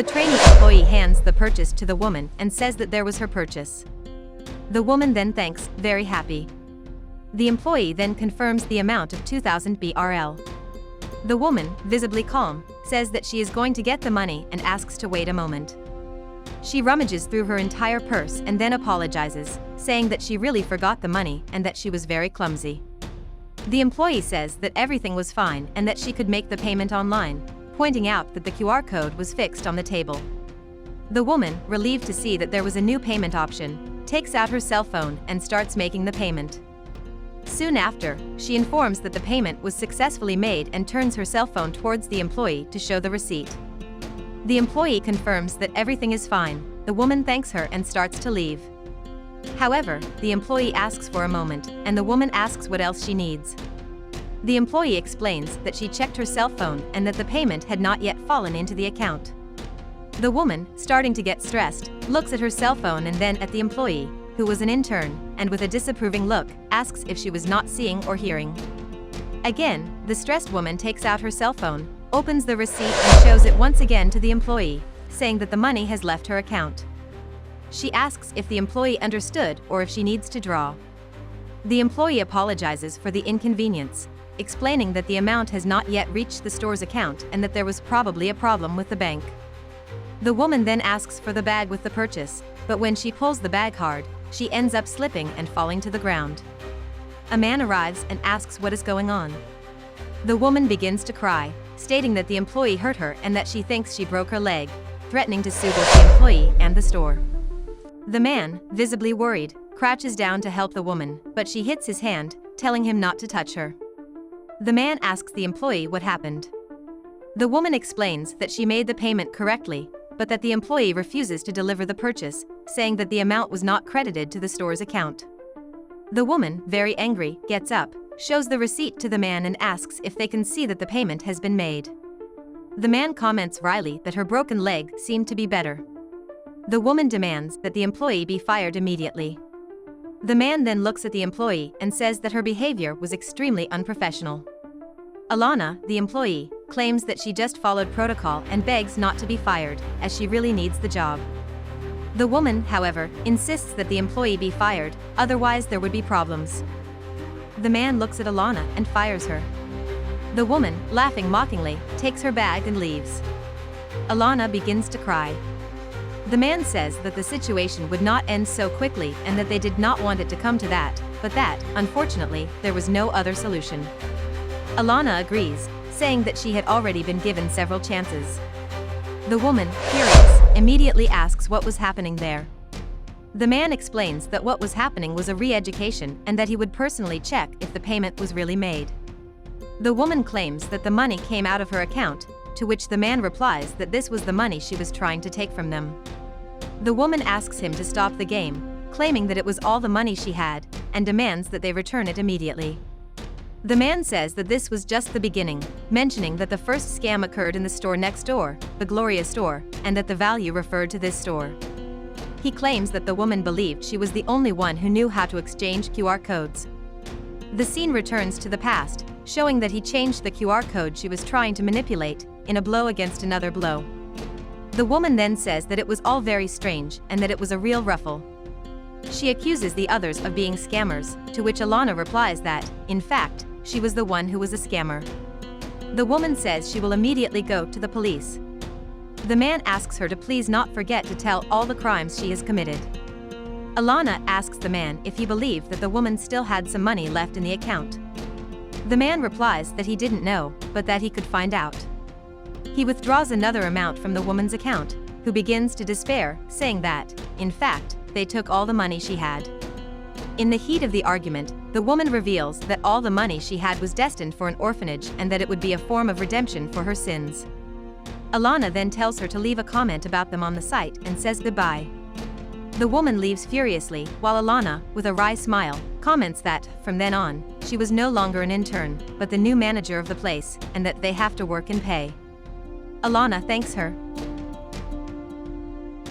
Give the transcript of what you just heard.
trainee employee hands the purchase to the woman and says that there was her purchase. The woman then thanks, very happy. The employee then confirms the amount of 2,000 BRL. The woman, visibly calm, says that she is going to get the money and asks to wait a moment. She rummages through her entire purse and then apologizes, saying that she really forgot the money and that she was very clumsy. The employee says that everything was fine and that she could make the payment online, pointing out that the QR code was fixed on the table. The woman, relieved to see that there was a new payment option, takes out her cell phone and starts making the payment. Soon after, she informs that the payment was successfully made and turns her cell phone towards the employee to show the receipt. The employee confirms that everything is fine. The woman thanks her and starts to leave. However, the employee asks for a moment, and the woman asks what else she needs. The employee explains that she checked her cell phone and that the payment had not yet fallen into the account. The woman, starting to get stressed, looks at her cell phone and then at the employee, who was an intern, and with a disapproving look, asks if she was not seeing or hearing. Again, the stressed woman takes out her cell phone, opens the receipt and shows it once again to the employee, saying that the money has left her account. She asks if the employee understood or if she needs to draw. The employee apologizes for the inconvenience, explaining that the amount has not yet reached the store's account and that there was probably a problem with the bank. The woman then asks for the bag with the purchase, but when she pulls the bag hard, she ends up slipping and falling to the ground. A man arrives and asks what is going on. The woman begins to cry, stating that the employee hurt her and that she thinks she broke her leg, threatening to sue both the employee and the store. The man, visibly worried, crouches down to help the woman, but she hits his hand, telling him not to touch her. The man asks the employee what happened. The woman explains that she made the payment correctly, but that the employee refuses to deliver the purchase, saying that the amount was not credited to the store's account. The woman, very angry, gets up, shows the receipt to the man and asks if they can see that the payment has been made. The man comments wryly that her broken leg seemed to be better. The woman demands that the employee be fired immediately. The man then looks at the employee and says that her behavior was extremely unprofessional. Alana, the employee, claims that she just followed protocol and begs not to be fired, as she really needs the job. The woman, however, insists that the employee be fired, otherwise there would be problems. The man looks at Alana and fires her. The woman, laughing mockingly, takes her bag and leaves. Alana begins to cry. The man says that the situation would not end so quickly and that they did not want it to come to that, but that, unfortunately, there was no other solution. Alana agrees, saying that she had already been given several chances. The woman, furious, immediately asks what was happening there. The man explains that what was happening was a re-education and that he would personally check if the payment was really made. The woman claims that the money came out of her account, to which the man replies that this was the money she was trying to take from them. The woman asks him to stop the game, claiming that it was all the money she had, and demands that they return it immediately. The man says that this was just the beginning, mentioning that the first scam occurred in the store next door, the Gloria store, and that the value referred to this store. He claims that the woman believed she was the only one who knew how to exchange QR codes. The scene returns to the past, showing that he changed the QR code she was trying to manipulate, in a blow against another blow. The woman then says that it was all very strange and that it was a real ruffle. She accuses the others of being scammers, to which Alana replies that, in fact, she was the one who was a scammer. The woman says she will immediately go to the police. The man asks her to please not forget to tell all the crimes she has committed. Alana asks the man if he believed that the woman still had some money left in the account. The man replies that he didn't know, but that he could find out. He withdraws another amount from the woman's account, who begins to despair, saying that, in fact, they took all the money she had. In the heat of the argument, the woman reveals that all the money she had was destined for an orphanage and that it would be a form of redemption for her sins. Alana then tells her to leave a comment about them on the site and says goodbye. The woman leaves furiously, while Alana, with a wry smile, comments that, from then on, she was no longer an intern, but the new manager of the place, and that they have to work and pay. Alana thanks her.